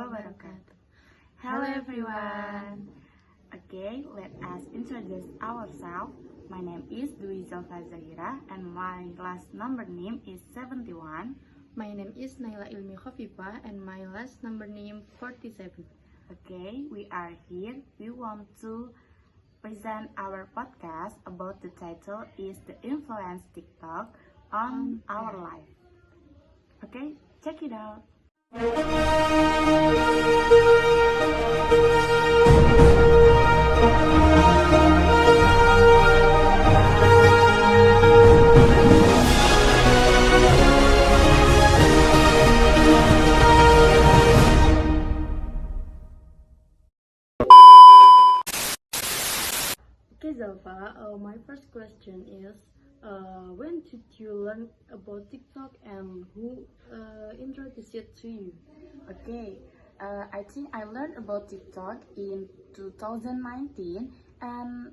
wabarakatuh. Hello everyone. Okay, let us introduce ourselves. My name is Dwi Zalfa Zahira and my last number name is 71. My name is Naila Ilmi Khofifah and my last number name 47. Okay, we are here. We want to present our podcast about the title is the influence TikTok on our life. Okay, check it out. Okay, Zalfa, my first question is, when did you learn about TikTok and who introduced it to you? Okay, I think I learned about TikTok in 2019 and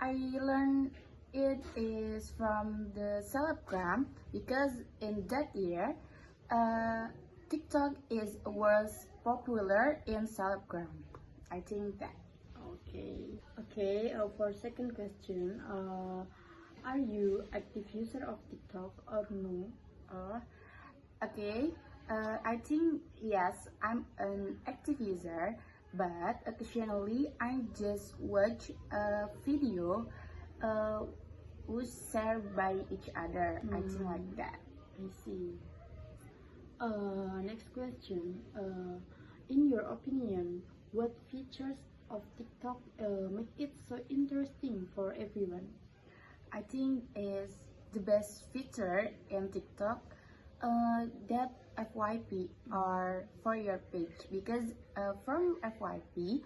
I learned it is from the Celebgram because in that year TikTok was popular in Celebgram. I think that. Okay. For second question, are you active user of TikTok or no? Okay, I think yes, I'm an active user, but occasionally I just watch a video who's shared by each other. I think like that. I see. Next question. In your opinion, what features of TikTok make it so interesting for everyone? I think is the best feature in TikTok that FYP or for your page because from FYP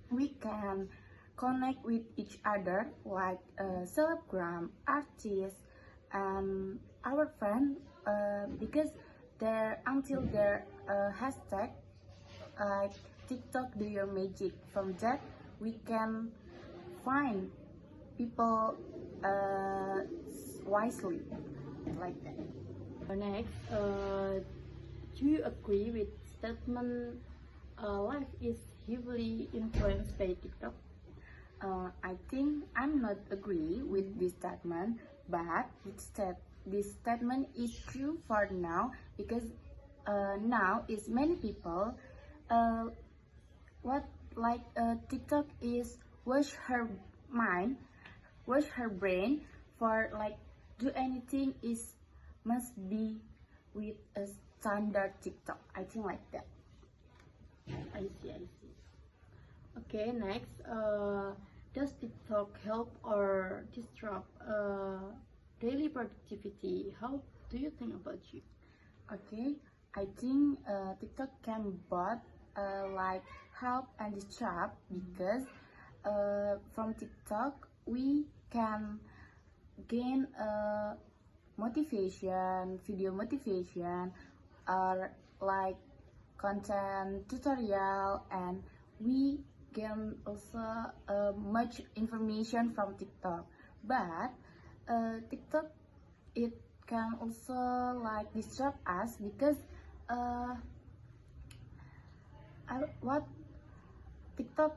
we can connect with each other like Celebgram, artists, and our friends because until their hashtag like TikTok do your magic. From that we can find people wisely like that. Next, do you agree with statement life is heavily influenced by TikTok? I think I'm not agree with this statement, but this statement is true for now because now is many people TikTok is wash her mind, wash her brain for like do anything is must be with a standard TikTok. I think like that. I see. Okay, next, does TikTok help or disrupt daily productivity? How do you think about it? Okay, I think TikTok can both like help and disrupt because from TikTok we can gain motivation, video motivation, or like content tutorial, and we gain also much information from TikTok. But TikTok it can also like disrupt us because what TikTok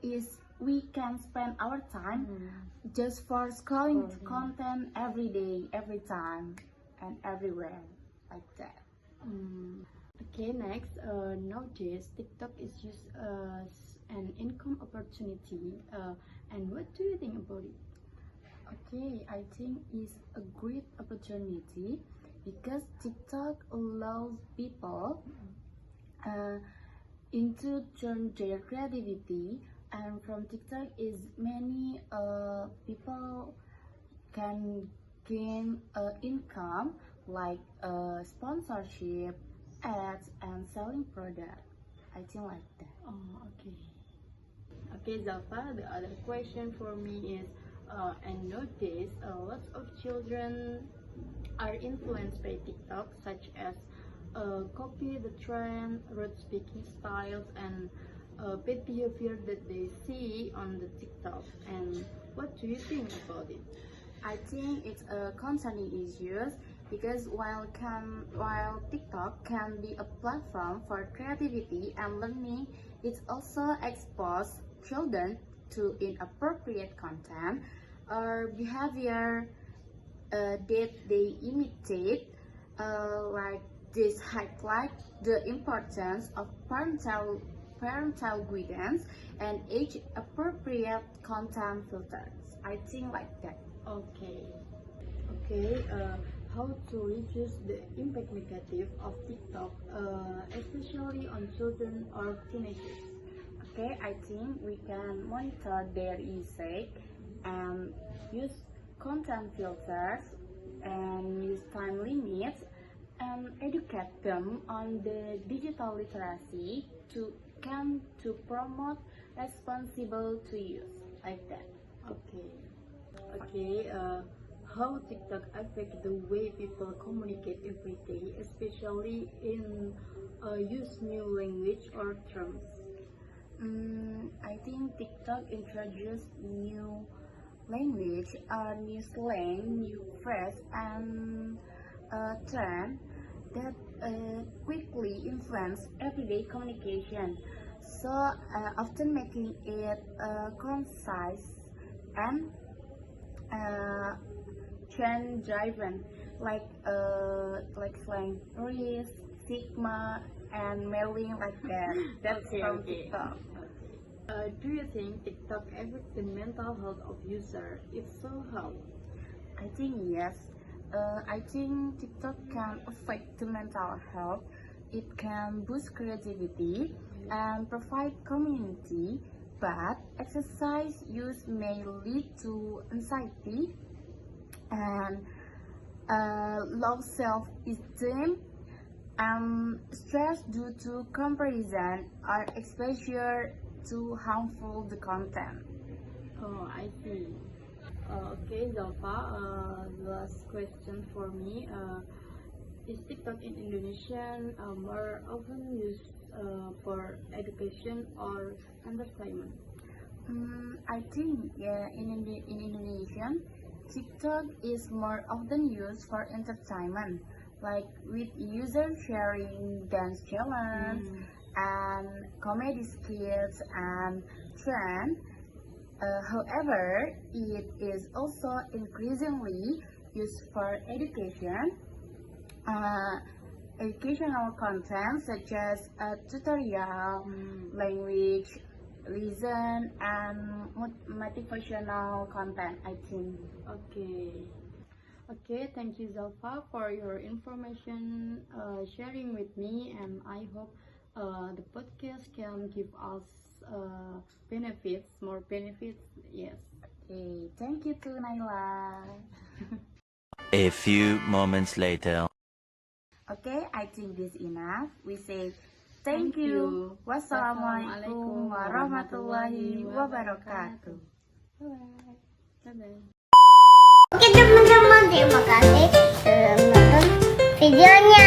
is we can spend our time just for scrolling content every day, every time, and everywhere like that. Okay, next, nowadays TikTok is used as an income opportunity. And what do you think about it? Okay, I think it's a great opportunity because TikTok allows people into turn their creativity, and from TikTok is many people can gain income like sponsorship, ads, and selling product. I think like that. Okay, Zalfa, the other question for me is, and nowadays lots of children are influenced by TikTok, such as copy the trend, rude speaking styles, and bad behavior that they see on the TikTok. And what do you think about it? I think it's a concerning issue Because while TikTok can be a platform for creativity and learning, it also exposes children to inappropriate content or behavior that they imitate. Like this highlight the importance of parental guidance and age appropriate content filters. I think like that. Okay. Okay. How to reduce the impact negative of TikTok, especially on children or teenagers? Okay, I think we can monitor their usage and use content filters and use time limits and educate them on the digital literacy to promote responsible to use like that. Okay. Okay. How TikTok affect the way people communicate every day, especially in use new language or terms? I think TikTok introduced new language, new slang, new phrase, and trend that quickly influence everyday communication. So often making it concise and trend driven, like slang, risk, sigma, and mailing like that. That's Okay, from okay. TikTok. Do you think TikTok affects the mental health of user? If so, how? I think yes. I think TikTok can affect the mental health. It can boost creativity and provide community, but exercise use may lead to anxiety and low self-esteem and stress due to comparison or exposure to harmful the content. Oh, I see. Okay, Zalfa, the last question for me. Is TikTok in Indonesian more often used for education or entertainment? I think in Indonesian, TikTok is more often used for entertainment, like with users sharing dance challenge and comedy skits and trend. However, it is also increasingly used for educational content such as tutorial, language, lesson, and motivational content, I think. Okay. Okay, thank you, Zalfa, for your information sharing with me, and I hope the podcast can give us more benefits. Yes. Okay, thank you to Naila. A few moments later. Okay, I think this enough. We say Thank thank you. you. Wassalamualaikum warahmatullahi wabarakatuh. Bye. Bye-bye. Oke teman-teman, terima kasih sudah menonton videonya.